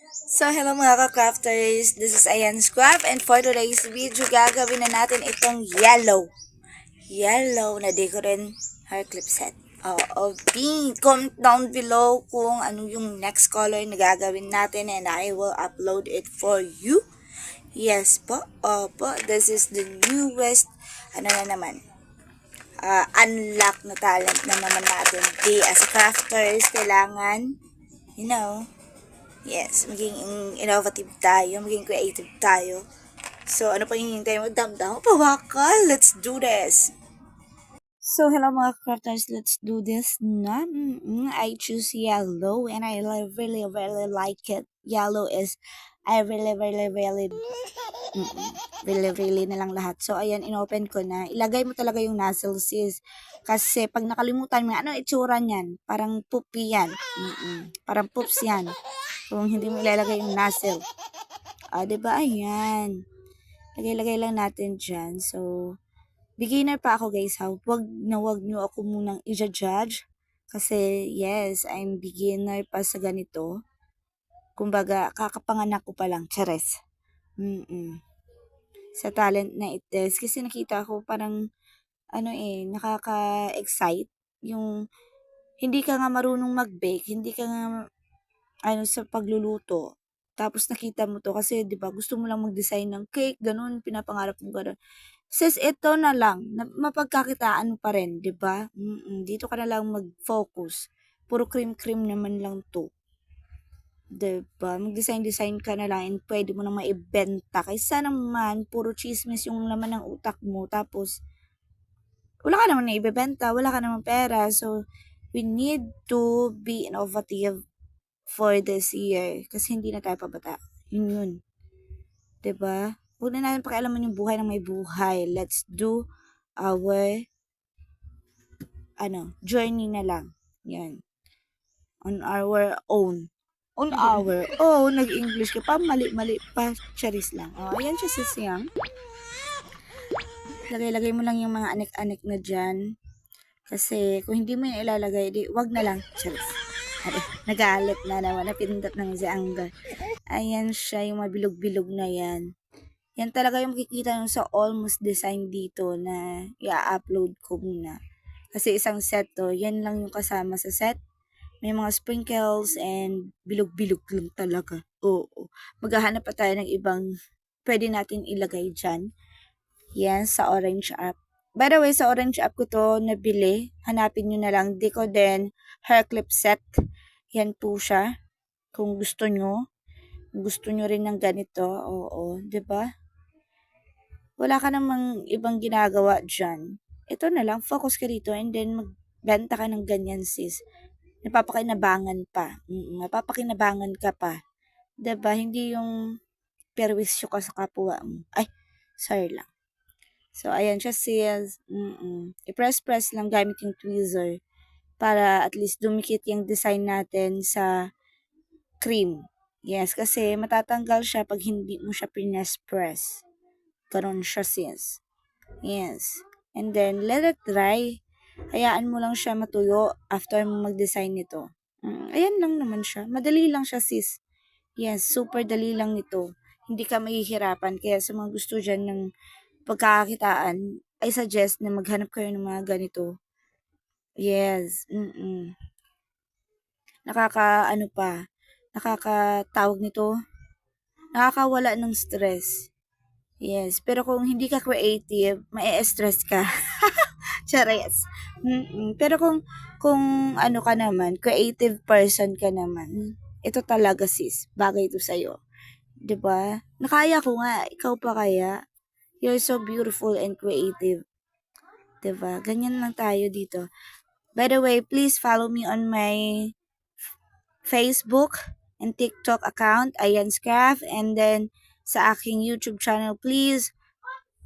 So, hello mga ka-crafters! This is Ayan's Craft and for today's video, gagawin na natin itong yellow. Yellow na decorin hair clip set. Oo, pink. Comment down below kung ano yung next color na gagawin natin and I will upload it for you. Yes po, opo, this is the newest, ano na naman, unlock na talent na naman natin. Di, as crafters, kailangan, you know, yes, maging innovative tayo, maging creative tayo. So, ano pa yung hinihintay mo? Damdam, pawakal, let's do this! So, hello mga crafters, let's do this na. I choose yellow and I really, really like it. Yellow is, I really, really, really, really, really na lang lahat. So, ayan, inopen ko na. Ilagay mo talaga yung nozzle, sis. Kasi, pag nakalimutan mo, ano itsura niyan? Parang poop yan. Parang poops yan. Kung hindi mo ilalagay yung nozzle. Diba? Ayan. Lagay-lagay lang natin dyan. So, beginner pa ako guys ha. Wag nyo ako munang i-judge. Kasi, yes, I'm beginner pa sa ganito. Kumbaga, kakapanganak ko pa lang. Chares. Sa talent na ites. Kasi nakita ko parang, nakaka-excite. Yung, hindi ka nga marunong mag-bake. Hindi ka nga sa pagluluto. Tapos nakita mo to kasi 'di ba gusto mo lang mag-design ng cake, ganun, pinapangarap mo ganun. Sis, ito na lang, mapagkakitaan mo pa rin, 'di ba? Dito ka na lang mag-focus. Puro cream-cream naman lang to. 'Di ba? Mag-design-design ka na lang and pwede mo nang maibenta. Kaysa naman, puro chismis yung laman ng utak mo. Tapos, wala ka naman na ibebenta, wala ka naman pera. So, we need to be innovative for this year kasi hindi na tayo pabata. Yun. 'Di ba? Huwag na natin pakialaman yung buhay ng may buhay. Let's do our journey na lang. Yan. On our own. On our own. Nag-English ka pa. Mali-mali pa. Charis lang. Ayan siya sis yang. Lagay-lagay mo lang yung mga anik-anik na dyan. Kasi kung hindi mo yung ilalagay, di, wag na lang. Charis. Nagalit na naman. Napindot ng si Angga. Ayan siya, yung mabilog-bilog na yan. Yan talaga yung makikita nyo sa almost design dito na i-upload ko muna. Kasi isang set to, yan lang yung kasama sa set. May mga sprinkles and bilog-bilog lang talaga. Oo. Maghahanap pa tayo ng ibang pwede natin ilagay dyan. Yan, sa orange app. By the way, sa orange app ko to nabili. Hanapin nyo na lang. Decoden hair clip set. Yan po siya. Kung gusto nyo. Gusto nyo rin ng ganito, oo, 'di ba? Wala ka namang ibang ginagawa diyan. Ito na lang, focus ka dito and then magbenta ka ng ganyan sis. Napapakinabangan pa. Mapapakinabangan ka pa. 'Di ba? Hindi yung perwisyo ka sa kapwa mo. Ay, sorry lang. So, ayan siya sis. I-press-press lang gamit yung tweezer para at least dumikit yung design natin sa cream. Yes, kasi matatanggal siya pag hindi mo siya press. Ganon siya sis. Yes. And then, let it dry. Hayaan mo lang siya matuyo after mo mag-design nito. Ayan lang naman siya. Madali lang siya sis. Yes, super dali lang nito. Hindi ka mahihirapan. Kaya sa mga gusto dyan ng pagkakakitaan, I suggest na maghanap kayo ng mga ganito. Yes. Nakakatawag nito, nakakawala ng stress. Yes, pero kung hindi ka creative, mae-stress ka. Chares. Pero kung ano ka naman, creative person ka naman, ito talaga sis, bagay ito sa'yo. 'Di ba? Nakaya ko nga, ikaw pa kaya? You're so beautiful and creative. 'Di ba? Ganyan lang tayo dito. By the way, please follow me on my Facebook and TikTok account, Ayan's Craft, and then sa aking YouTube channel, please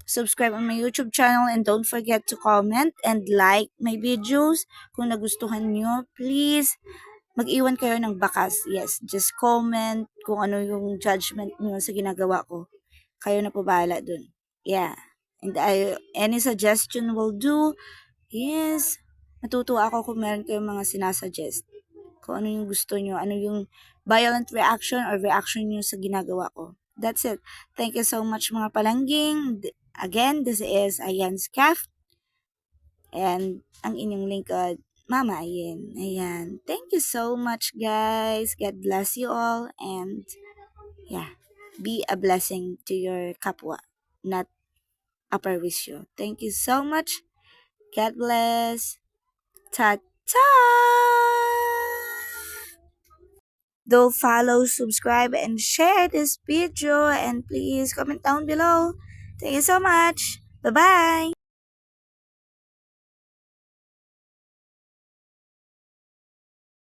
subscribe on my YouTube channel and don't forget to comment and like my videos. Kung nagustuhan nyo, please mag-iwan kayo ng bakas. Yes, just comment kung ano yung judgment nyo sa ginagawa ko. Kayo na po bahala dun. Yeah. And any suggestion will do. Yes. Natutuwa ako kung meron kayong mga sinasuggest. Kung ano yung gusto nyo, ano yung violent reaction or reaction nyo sa ginagawa ko. That's it. Thank you so much mga palangging. Again, this is Ayan's Craft. And ang inyong lingkod, Mama Ayan. Ayan. Thank you so much, guys. God bless you all. And yeah, be a blessing to your kapwa, not a perwisyo. Thank you so much. God bless. Ta-ta! Do follow, subscribe, and share this video. And please comment down below. Thank you so much. Bye-bye.